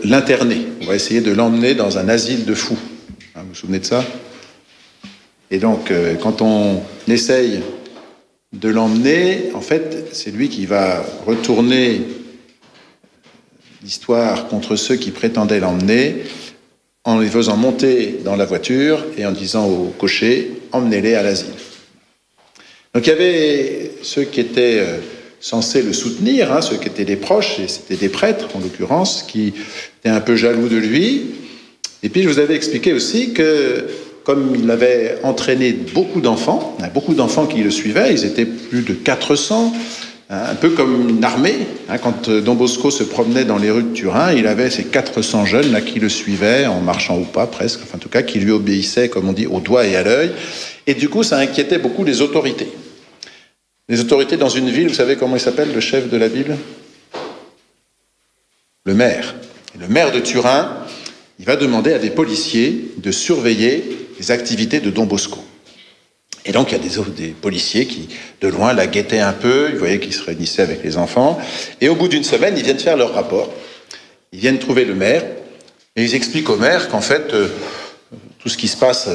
l'interner. On va essayer de l'emmener dans un asile de fous. Hein, vous vous souvenez de ça? Et donc, quand on essaye de l'emmener, en fait, c'est lui qui va retourner l'histoire contre ceux qui prétendaient l'emmener, en les faisant monter dans la voiture et en disant au cocher « emmenez-les à l'asile ». Donc il y avait ceux qui étaient censés le soutenir, hein, ceux qui étaient les proches, et c'était des prêtres en l'occurrence, qui étaient un peu jaloux de lui. Et puis je vous avais expliqué aussi que comme il avait entraîné beaucoup d'enfants, il y a beaucoup d'enfants qui le suivaient, ils étaient plus de 400, un peu comme une armée. Quand Don Bosco se promenait dans les rues de Turin, il avait ces 400 jeunes là qui le suivaient, en marchant ou pas presque, enfin en tout cas qui lui obéissaient, comme on dit, au doigt et à l'œil. Et du coup, ça inquiétait beaucoup les autorités. Les autorités dans une ville, vous savez comment il s'appelle, le chef de la ville? Le maire. Et le maire de Turin, il va demander à des policiers de surveiller les activités de Don Bosco. Et donc, il y a des policiers qui, de loin, la guettaient un peu, ils voyaient qu'ils se réunissaient avec les enfants. Et au bout d'une semaine, ils viennent faire leur rapport. Ils viennent trouver le maire, et ils expliquent au maire qu'en fait, tout ce qui se passe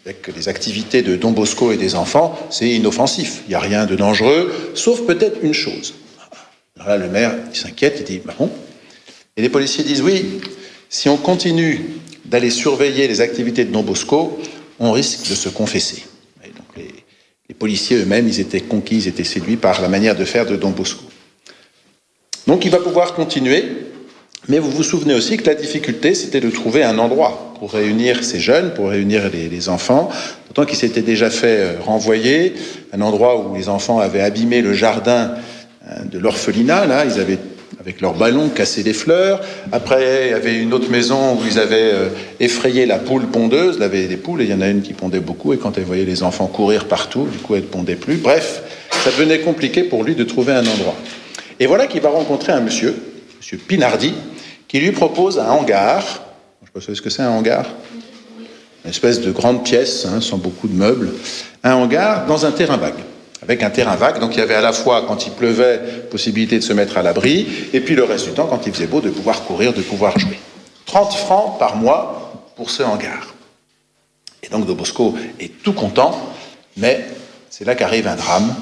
avec les activités de Don Bosco et des enfants, c'est inoffensif. Il n'y a rien de dangereux, sauf peut-être une chose. Alors là, le maire, il s'inquiète, il dit « bah bon ». Et les policiers disent « oui, si on continue d'aller surveiller les activités de Don Bosco, on risque de se confesser ». Et donc les policiers eux-mêmes, ils étaient conquis, ils étaient séduits par la manière de faire de Don Bosco. Donc il va pouvoir continuer, mais vous vous souvenez aussi que la difficulté, c'était de trouver un endroit pour réunir ces jeunes, pour réunir les enfants, d'autant qu'il s'était déjà fait renvoyer, un endroit où les enfants avaient abîmé le jardin de l'orphelinat, là, ils avaient, avec leurs ballons, cassé les fleurs. Après, il y avait une autre maison où ils avaient effrayé la poule pondeuse, il y avait des poules, et il y en a une qui pondait beaucoup, et quand elle voyait les enfants courir partout, du coup, elle ne pondait plus. Bref, ça devenait compliqué pour lui de trouver un endroit. Et voilà qu'il va rencontrer un monsieur Pinardi, qui lui propose un hangar. Je ne sais pas si vous savez ce que c'est un hangar. Une espèce de grande pièce, sans beaucoup de meubles. Un hangar dans un terrain vague. Avec un terrain vague, donc il y avait à la fois, quand il pleuvait, possibilité de se mettre à l'abri, et puis le reste du temps, quand il faisait beau, de pouvoir courir, de pouvoir jouer. 30 francs par mois pour ce hangar. Et donc Don Bosco est tout content, mais c'est là qu'arrive un drame.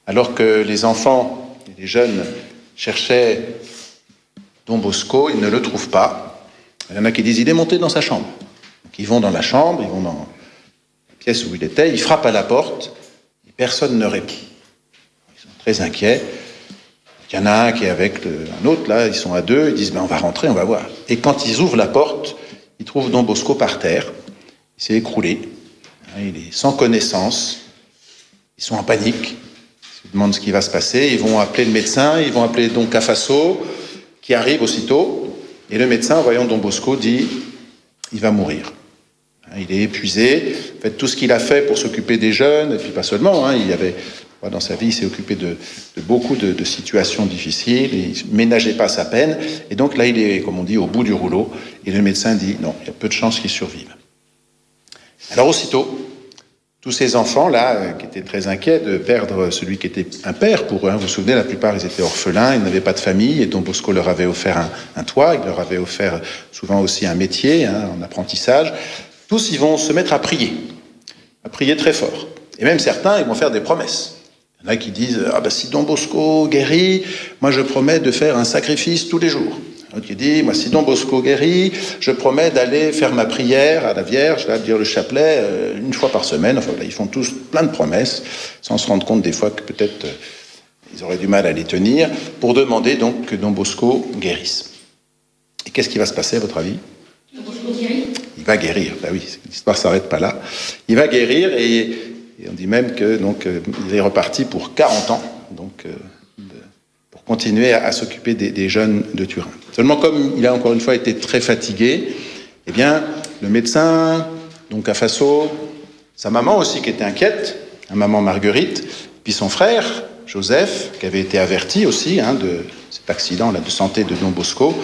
Alors que les enfants et les jeunes cherchaient Don Bosco, ils ne le trouvent pas. Il y en a qui disent, il est monté dans sa chambre. Donc ils vont dans la chambre, ils vont dans la pièce où il était, ils frappent à la porte, et personne ne répond. Ils sont très inquiets. Il y en a un qui est avec un autre, là, ils sont à deux, ils disent, on va rentrer, on va voir. Et quand ils ouvrent la porte, ils trouvent Don Bosco par terre, il s'est écroulé, il est sans connaissance, ils sont en panique, ils se demandent ce qui va se passer, ils vont appeler le médecin, ils vont appeler Don Cafasso, qui arrive aussitôt, et le médecin, voyant Don Bosco, dit « il va mourir ». Il est épuisé, en fait, tout ce qu'il a fait pour s'occuper des jeunes, et puis pas seulement, il y avait, dans sa vie, il s'est occupé de beaucoup de situations difficiles, il ne ménageait pas sa peine, et donc là, il est, comme on dit, au bout du rouleau, et le médecin dit « non, il y a peu de chances qu'il survive ». Alors aussitôt, tous ces enfants-là, qui étaient très inquiets de perdre celui qui était un père pour eux, vous vous souvenez, la plupart, ils étaient orphelins, ils n'avaient pas de famille, et Don Bosco leur avait offert un toit, il leur avait offert souvent aussi un métier, un apprentissage. Tous, ils vont se mettre à prier très fort. Et même certains, ils vont faire des promesses. Il y en a qui disent, si Don Bosco guérit, moi je promets de faire un sacrifice tous les jours. L'autre qui dit, moi si Don Bosco guérit, je promets d'aller faire ma prière à la Vierge, là, dire le chapelet une fois par semaine. Enfin, là, ils font tous plein de promesses, sans se rendre compte des fois que peut-être ils auraient du mal à les tenir, pour demander donc que Don Bosco guérisse. Et qu'est-ce qui va se passer à votre avis? Don Bosco guérit? Il va guérir, oui, l'histoire ne s'arrête pas là. Il va guérir et on dit même que donc il est reparti pour 40 ans, donc pour continuer à s'occuper des jeunes de Turin. Seulement, comme il a encore une fois été très fatigué, eh bien, le médecin, donc à Faso, sa maman aussi qui était inquiète, la maman Marguerite, puis son frère, Joseph, qui avait été averti aussi de cet accident là de santé de Don Bosco,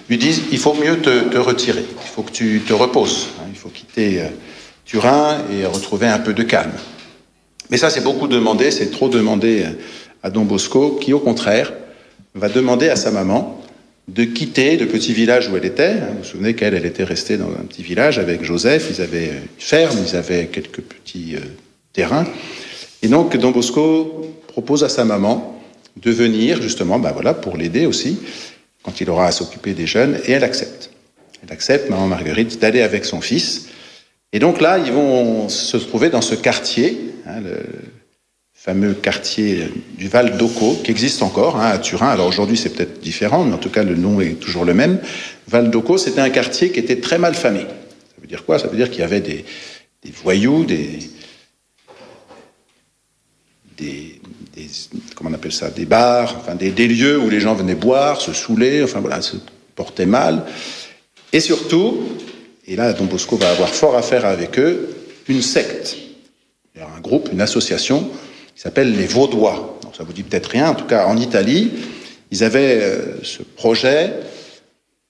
lui disent « il faut mieux te retirer, il faut que tu te reposes, il faut quitter Turin et retrouver un peu de calme ». Mais ça, c'est beaucoup demandé, c'est trop demandé à Don Bosco, qui, au contraire, va demander à sa maman de quitter le petit village où elle était. Vous vous souvenez qu'elle était restée dans un petit village avec Joseph. Ils avaient une ferme, ils avaient quelques petits terrains. Et donc, Don Bosco propose à sa maman de venir, justement, pour l'aider aussi, quand il aura à s'occuper des jeunes, et elle accepte. Elle accepte, maman Marguerite, d'aller avec son fils. Et donc là, ils vont se trouver dans ce quartier, le fameux quartier du Val d'Occo, qui existe encore à Turin. Alors aujourd'hui, c'est peut-être différent, mais en tout cas, le nom est toujours le même. Val d'Occo, c'était un quartier qui était très mal famé. Ça veut dire quoi? Ça veut dire qu'il y avait des voyous, comment on appelle ça, des bars, enfin des lieux où les gens venaient boire, se saouler, se portaient mal. Et surtout, et là, Don Bosco va avoir fort à faire avec eux, une secte. Il y a un groupe, une association qui s'appelle les Vaudois. Donc, ça vous dit peut-être rien. En tout cas, en Italie, ils avaient ce projet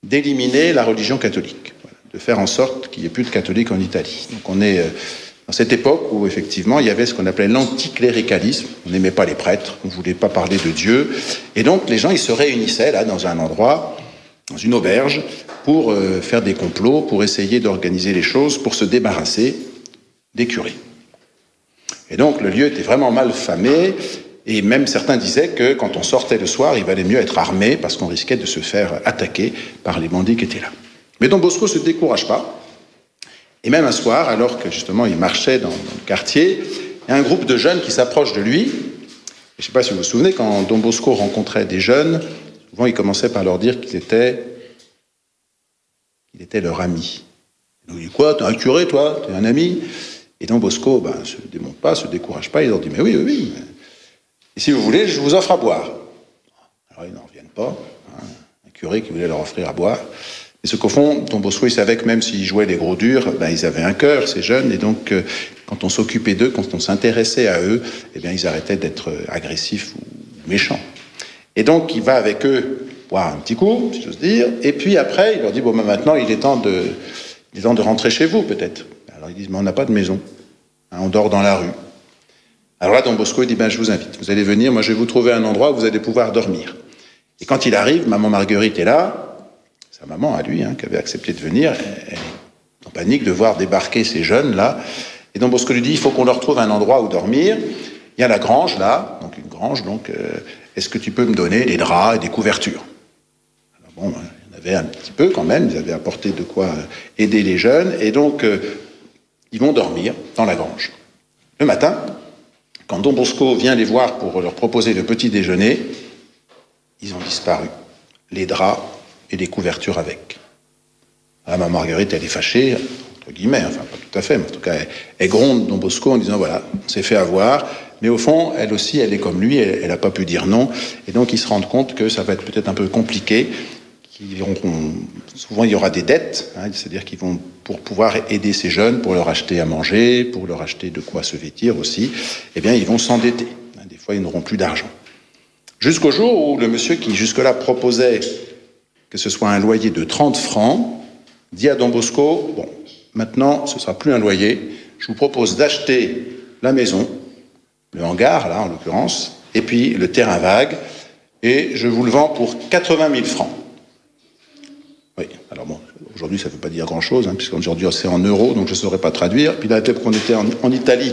d'éliminer la religion catholique, de faire en sorte qu'il n'y ait plus de catholiques en Italie. Donc on est dans cette époque où effectivement il y avait ce qu'on appelait l'anticléricalisme. On n'aimait pas les prêtres, on ne voulait pas parler de Dieu. Et donc les gens, ils se réunissaient là dans un endroit, dans une auberge, pour faire des complots, pour essayer d'organiser les choses, pour se débarrasser des curés. Et donc le lieu était vraiment mal famé, et même certains disaient que quand on sortait le soir, il valait mieux être armé, parce qu'on risquait de se faire attaquer par les bandits qui étaient là. Mais Don Bosco ne se décourage pas, et même un soir, alors que justement il marchait dans le quartier, il y a un groupe de jeunes qui s'approche de lui. Je ne sais pas si vous vous souvenez, quand Don Bosco rencontrait des jeunes, souvent il commençait par leur dire qu'il était leur ami. Il nous dit quoi, t'es un curé toi, t'es un ami? Et Don Bosco se démonte pas, se décourage pas, il leur dit mais oui. Et si vous voulez, je vous offre à boire. Alors ils n'en reviennent pas, un curé qui voulait leur offrir à boire. Et ce qu'au fond, Don Bosco, il savait que même s'ils jouaient les gros durs, ils avaient un cœur, ces jeunes, et donc quand on s'occupait d'eux, quand on s'intéressait à eux, ils arrêtaient d'être agressifs ou méchants. Et donc il va avec eux boire un petit coup, si j'ose dire, et puis après, il leur dit, maintenant, il est temps de rentrer chez vous, peut-être. Alors ils disent, mais on n'a pas de maison, on dort dans la rue. Alors là, Don Bosco, il dit, je vous invite, vous allez venir, moi je vais vous trouver un endroit où vous allez pouvoir dormir. Et quand il arrive, maman Marguerite est là, sa maman à lui, qui avait accepté de venir, elle est en panique de voir débarquer ces jeunes-là. Et Don Bosco lui dit, il faut qu'on leur trouve un endroit où dormir. Il y a la grange, là, donc une grange, est-ce que tu peux me donner des draps et des couvertures? Alors il y en avait un petit peu quand même, ils avaient apporté de quoi aider les jeunes, et donc ils vont dormir dans la grange. Le matin, quand Don Bosco vient les voir pour leur proposer le petit déjeuner, ils ont disparu. Les draps et les couvertures avec. Alors, maman Marguerite, elle est fâchée, entre guillemets, pas tout à fait, mais en tout cas, elle gronde Don Bosco en disant, voilà, on s'est fait avoir, mais au fond, elle aussi, elle est comme lui, elle n'a pas pu dire non, et donc ils se rendent compte que ça va être peut-être un peu compliqué, souvent il y aura des dettes, c'est-à-dire qu'ils vont, pour pouvoir aider ces jeunes, pour leur acheter à manger, pour leur acheter de quoi se vêtir aussi, ils vont s'endetter. Des fois, ils n'auront plus d'argent. Jusqu'au jour où le monsieur qui jusque-là proposait que ce soit un loyer de 30 francs, dit à Don Bosco, maintenant, ce ne sera plus un loyer, je vous propose d'acheter la maison, le hangar, là, en l'occurrence, et puis le terrain vague, et je vous le vends pour 80 000 francs. Oui, alors aujourd'hui, ça ne veut pas dire grand-chose, puisqu'aujourd'hui, c'est en euros, donc je ne saurais pas traduire. Puis là, qu'on était en Italie,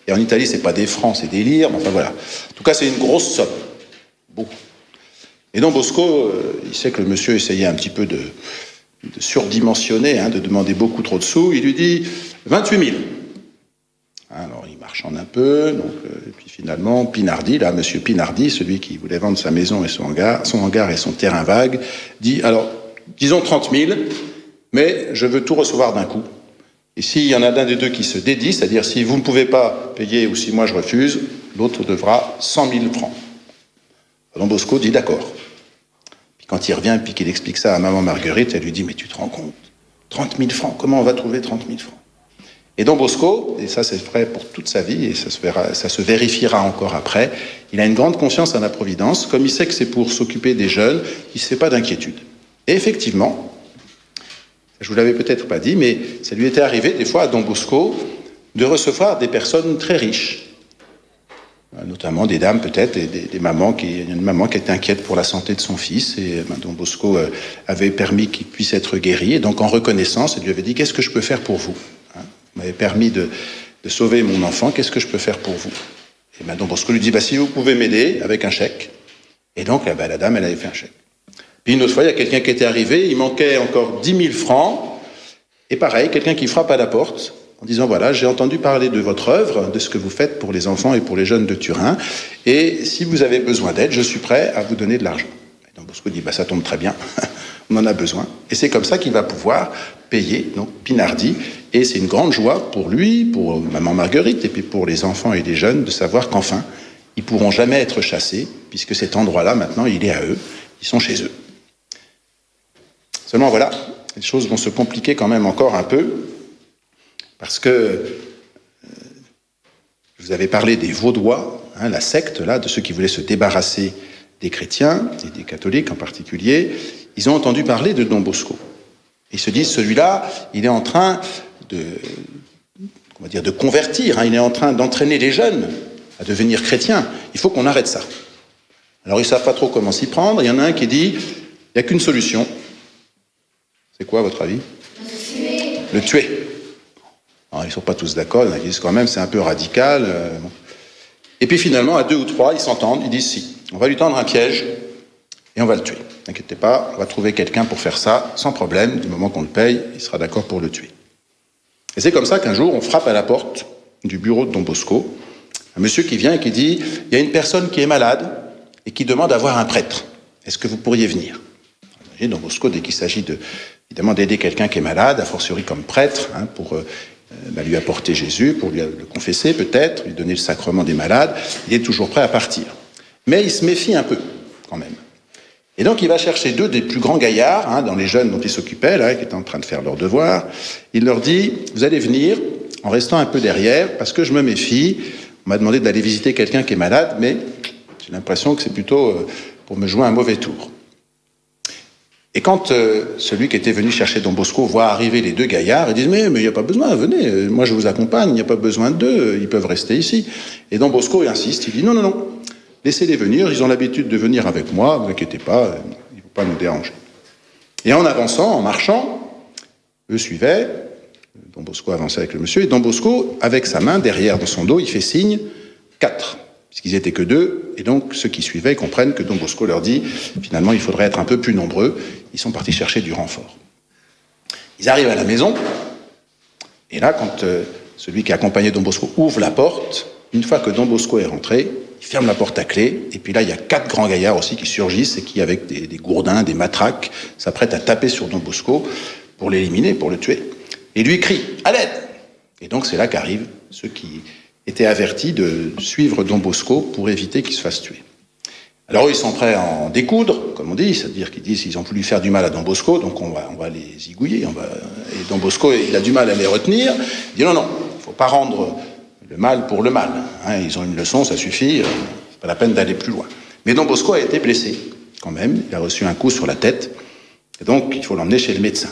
et en Italie, ce n'est pas des francs, c'est des lires, voilà. En tout cas, c'est une grosse somme. Beaucoup. Et Don Bosco, il sait que le monsieur essayait un petit peu de surdimensionner, de demander beaucoup trop de sous. Il lui dit 28 000. Alors il marchande un peu, et puis finalement, Pinardi, là, monsieur Pinardi, celui qui voulait vendre sa maison et son hangar et son terrain vague, dit, alors, disons 30 000, mais je veux tout recevoir d'un coup. Et s'il y en a d'un des deux qui se dédie, c'est-à-dire si vous ne pouvez pas payer ou si moi je refuse, l'autre devra 100 000 francs. Don Bosco dit d'accord. Puis quand il revient et qu'il explique ça à maman Marguerite, elle lui dit, mais tu te rends compte, 30 000 francs, comment on va trouver 30 000 francs? Et Don Bosco, et ça c'est vrai pour toute sa vie, et ça se vérifiera encore après, il a une grande confiance en la Providence, comme il sait que c'est pour s'occuper des jeunes, il ne se fait pas d'inquiétude. Et effectivement, je vous l'avais peut-être pas dit, mais ça lui était arrivé des fois à Don Bosco de recevoir des personnes très riches. notamment des dames peut-être, et des mamans il y a une maman qui était inquiète pour la santé de son fils, et Don Bosco avait permis qu'il puisse être guéri, et donc en reconnaissance, elle lui avait dit: qu'est-ce que je peux faire pour vous, hein? Vous m'avez permis de sauver mon enfant, qu'est-ce que je peux faire pour vous? Et Don Bosco lui dit: si vous pouvez m'aider avec un chèque. Et donc la dame, elle avait fait un chèque. Puis une autre fois, il y a quelqu'un qui était arrivé, il manquait encore 10 000 francs, et pareil, quelqu'un qui frappe à la porte, en disant: voilà, j'ai entendu parler de votre œuvre, de ce que vous faites pour les enfants et pour les jeunes de Turin, et si vous avez besoin d'aide, je suis prêt à vous donner de l'argent. Et Don Bosco dit: ça tombe très bien, on en a besoin. Et c'est comme ça qu'il va pouvoir payer donc Pinardi, et c'est une grande joie pour lui, pour maman Marguerite, et puis pour les enfants et les jeunes, de savoir qu'enfin, ils pourront jamais être chassés, puisque cet endroit-là, maintenant, il est à eux, ils sont chez eux. Seulement voilà, les choses vont se compliquer quand même encore un peu, parce que je vous avais parlé des Vaudois, hein, la secte là, de ceux qui voulaient se débarrasser des chrétiens, et des catholiques en particulier. Ils ont entendu parler de Don Bosco. Ils se disent: celui-là, il est en train de convertir, hein, il est en train d'entraîner les jeunes à devenir chrétiens. Il faut qu'on arrête ça. Alors ils ne savent pas trop comment s'y prendre. Il y en a un qui dit: il n'y a qu'une solution. C'est quoi, à votre avis? Le tuer. Alors, ils ne sont pas tous d'accord, ils disent quand même c'est un peu radical. Bon. Et puis finalement, à 2 ou 3, ils s'entendent, ils disent: si, on va lui tendre un piège et on va le tuer. N'inquiétez pas, on va trouver quelqu'un pour faire ça sans problème. Du moment qu'on le paye, il sera d'accord pour le tuer. Et c'est comme ça qu'un jour, on frappe à la porte du bureau de Don Bosco. Un monsieur qui vient et qui dit: il y a une personne qui est malade et qui demande à voir un prêtre. Est-ce que vous pourriez venir? Et Don Bosco, dès qu'il s'agit évidemment d'aider quelqu'un qui est malade, a fortiori comme prêtre, hein, pour lui apporter Jésus, pour lui le confesser peut-être, lui donner le sacrement des malades, il est toujours prêt à partir. Mais il se méfie un peu, quand même. Et donc il va chercher 2 des plus grands gaillards, hein, dans les jeunes dont il s'occupait, là, qui étaient en train de faire leur devoir. Il leur dit: vous allez venir, en restant un peu derrière, parce que je me méfie. On m'a demandé d'aller visiter quelqu'un qui est malade, mais j'ai l'impression que c'est plutôt pour me jouer un mauvais tour. Et quand celui qui était venu chercher Don Bosco voit arriver les 2 gaillards, ils disent: mais il n'y a pas besoin, venez, moi je vous accompagne, il n'y a pas besoin d'eux, ils peuvent rester ici. Et Don Bosco insiste, il dit: non, laissez-les venir, ils ont l'habitude de venir avec moi, ne vous inquiétez pas, ils ne vont pas nous déranger. Et en avançant, en marchant, eux suivaient, Don Bosco avançait avec le monsieur, et Don Bosco, avec sa main derrière dans son dos, il fait signe 4. Puisqu'ils n'étaient que 2, et donc ceux qui suivaient comprennent que Don Bosco leur dit: finalement, il faudrait être un peu plus nombreux. Ils sont partis chercher du renfort. Ils arrivent à la maison, et là, quand celui qui accompagnait Don Bosco ouvre la porte, une fois que Don Bosco est rentré, il ferme la porte à clé, et puis là, il y a 4 grands gaillards aussi qui surgissent, et qui, avec des gourdins, des matraques, s'apprêtent à taper sur Don Bosco pour l'éliminer, pour le tuer. Et lui crie: à l'aide! Et donc, c'est là qu'arrivent ceux qui étaient avertis de suivre Don Bosco pour éviter qu'il se fasse tuer. Alors eux, ils sont prêts à en découdre, comme on dit, c'est-à-dire qu'ils disent qu'ils ont voulu faire du mal à Don Bosco, donc on va les zigouiller. Et Don Bosco, il a du mal à les retenir. Il dit: non, il ne faut pas rendre le mal pour le mal. Hein, ils ont une leçon, ça suffit, c'est pas la peine d'aller plus loin. Mais Don Bosco a été blessé, quand même. Il a reçu un coup sur la tête, et donc il faut l'emmener chez le médecin.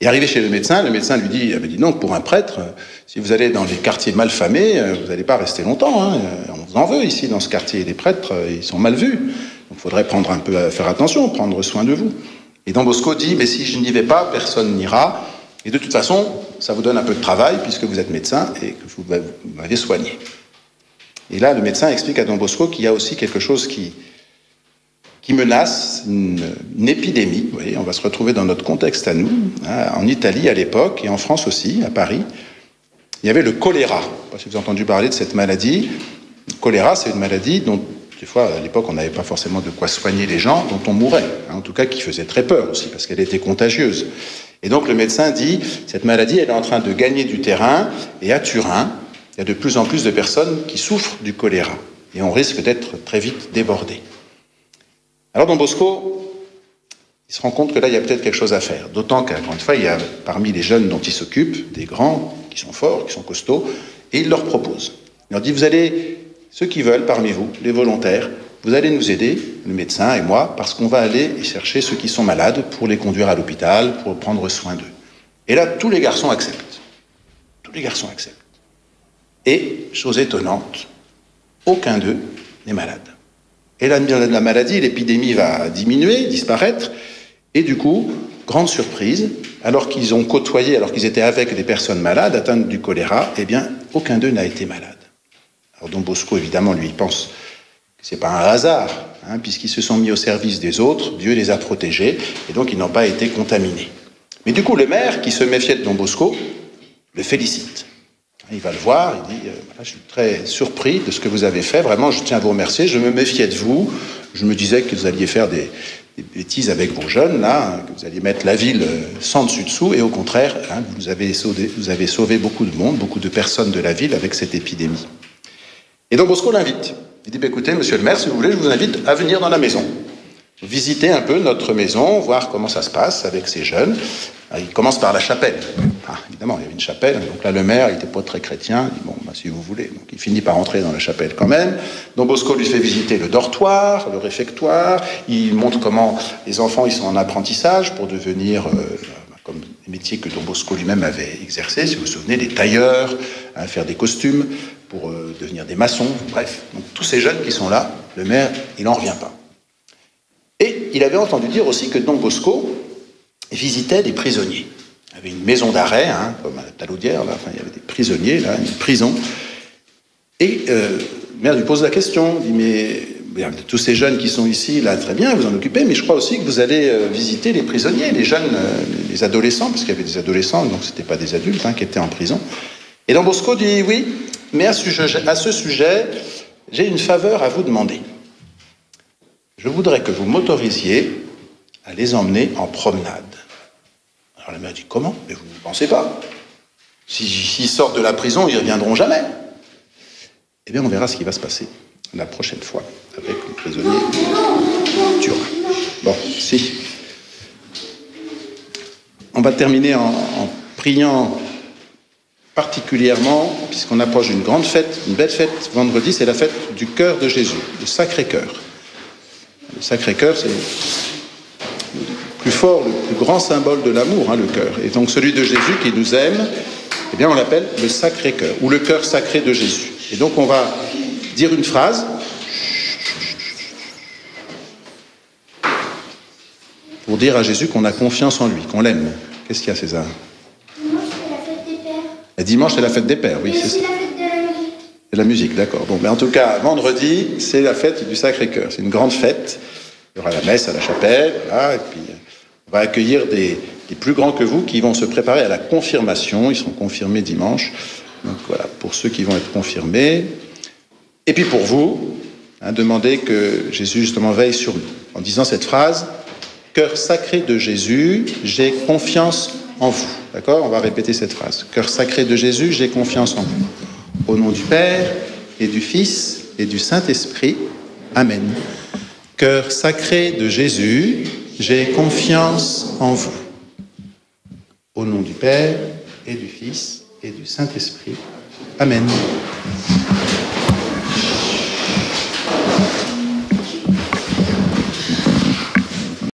Et arrivé chez le médecin lui dit: dis donc, pour un prêtre, si vous allez dans les quartiers mal famés, vous n'allez pas rester longtemps. Hein. On vous en veut ici, dans ce quartier. Les prêtres, ils sont mal vus. Donc il faudrait faire attention, prendre soin de vous. Et Don Bosco dit: mais si je n'y vais pas, personne n'ira. Et de toute façon, ça vous donne un peu de travail, puisque vous êtes médecin et que vous m'avez soigné. Et là, le médecin explique à Don Bosco qu'il y a aussi quelque chose qui menace, une épidémie. Vous voyez, on va se retrouver dans notre contexte à nous, hein, en Italie à l'époque, et en France aussi, à Paris. Il y avait le choléra. Je ne sais pas si vous avez entendu parler de cette maladie. Le choléra, c'est une maladie dont, des fois, à l'époque, on n'avait pas forcément de quoi soigner les gens, dont on mourait. Hein, en tout cas, qui faisait très peur aussi, parce qu'elle était contagieuse. Et donc, le médecin dit: cette maladie, elle est en train de gagner du terrain, et à Turin, il y a de plus en plus de personnes qui souffrent du choléra. Et on risque d'être très vite débordé. Alors Don Bosco, il se rend compte que là, il y a peut-être quelque chose à faire. D'autant qu'encore une fois, il y a parmi les jeunes dont il s'occupe, des grands, qui sont forts, qui sont costauds, et il leur propose. Il leur dit: vous allez, ceux qui veulent parmi vous, les volontaires, vous allez nous aider, le médecin et moi, parce qu'on va aller chercher ceux qui sont malades pour les conduire à l'hôpital, pour prendre soin d'eux. Et là, tous les garçons acceptent. Tous les garçons acceptent. Et, chose étonnante, aucun d'eux n'est malade. Et la maladie, l'épidémie va diminuer, disparaître, et du coup, grande surprise, alors qu'ils ont côtoyé, alors qu'ils étaient avec des personnes malades, atteintes du choléra, eh bien, aucun d'eux n'a été malade. Alors Don Bosco, évidemment, lui, il pense que ce n'est pas un hasard, puisqu'ils se sont mis au service des autres, Dieu les a protégés, et donc ils n'ont pas été contaminés. Mais du coup, le maire, qui se méfiait de Don Bosco, le félicite. Il va le voir, il dit « Je suis très surpris de ce que vous avez fait, vraiment, je tiens à vous remercier, je me méfiais de vous, je me disais que vous alliez faire des bêtises avec vos jeunes, là, que vous alliez mettre la ville sans dessus-dessous, et au contraire, vous avez sauvé beaucoup de monde, beaucoup de personnes de la ville avec cette épidémie. » Et donc Bosco l'invite. Il dit « Écoutez, monsieur le maire, si vous voulez, je vous invite à venir dans la maison. Visiter un peu notre maison, voir comment ça se passe avec ces jeunes. » Il commence par la chapelle. Évidemment, il y avait une chapelle. Donc là, le maire, il n'était pas très chrétien. Il dit, bon, si vous voulez. Donc il finit par entrer dans la chapelle quand même. Don Bosco lui fait visiter le dortoir, le réfectoire. Il montre comment les enfants, ils sont en apprentissage pour devenir, comme les métiers que Don Bosco lui-même avait exercés. Si vous vous souvenez, des tailleurs, faire des costumes, pour devenir des maçons. Bref, donc tous ces jeunes qui sont là, le maire, il n'en revient pas. Et il avait entendu dire aussi que Don Bosco visitait des prisonniers. Il y avait une maison d'arrêt, comme à la Taloudière, là, il y avait des prisonniers, là, une prison. Et le maire lui pose la question, il dit, mais tous ces jeunes qui sont ici, là, très bien, vous en occupez, mais je crois aussi que vous allez visiter les prisonniers, les jeunes, les adolescents, parce qu'il y avait des adolescents, donc ce n'étaient pas des adultes qui étaient en prison. Et Don Bosco dit, oui, mais à ce sujet, j'ai une faveur à vous demander. Je voudrais que vous m'autorisiez à les emmener en promenade. Alors la mère dit, comment? Mais vous ne pensez pas. S'ils sortent de la prison, ils ne reviendront jamais. Eh bien, on verra ce qui va se passer la prochaine fois avec le prisonnier Turin. Bon, si. On va terminer en priant particulièrement, puisqu'on approche d'une grande fête, une belle fête. Vendredi, c'est la fête du cœur de Jésus, le Sacré-Cœur. Le Sacré-Cœur, c'est plus fort, le plus grand symbole de l'amour, le cœur. Et donc celui de Jésus qui nous aime, eh bien on l'appelle le Sacré-Cœur, ou le cœur sacré de Jésus. Et donc on va dire une phrase pour dire à Jésus qu'on a confiance en lui, qu'on l'aime. Qu'est-ce qu'il y a, César? Dimanche, c'est la fête des pères. Et dimanche, c'est la fête des pères, oui, c'est ça. C'est la fête de la musique. C'est la musique, d'accord. Bon, mais en tout cas, vendredi, c'est la fête du Sacré-Cœur. C'est une grande fête. Il y aura la messe à la chapelle, voilà, et puis on va accueillir des plus grands que vous qui vont se préparer à la confirmation. Ils seront confirmés dimanche. Donc voilà, pour ceux qui vont être confirmés. Et puis pour vous, demandez que Jésus justement veille sur nous. En disant cette phrase, « Cœur sacré de Jésus, j'ai confiance en vous ». D'accord? On va répéter cette phrase. « Cœur sacré de Jésus, j'ai confiance en vous ». Au nom du Père et du Fils et du Saint-Esprit. Amen. Cœur sacré de Jésus, j'ai confiance en vous. Au nom du Père et du Fils et du Saint-Esprit. Amen.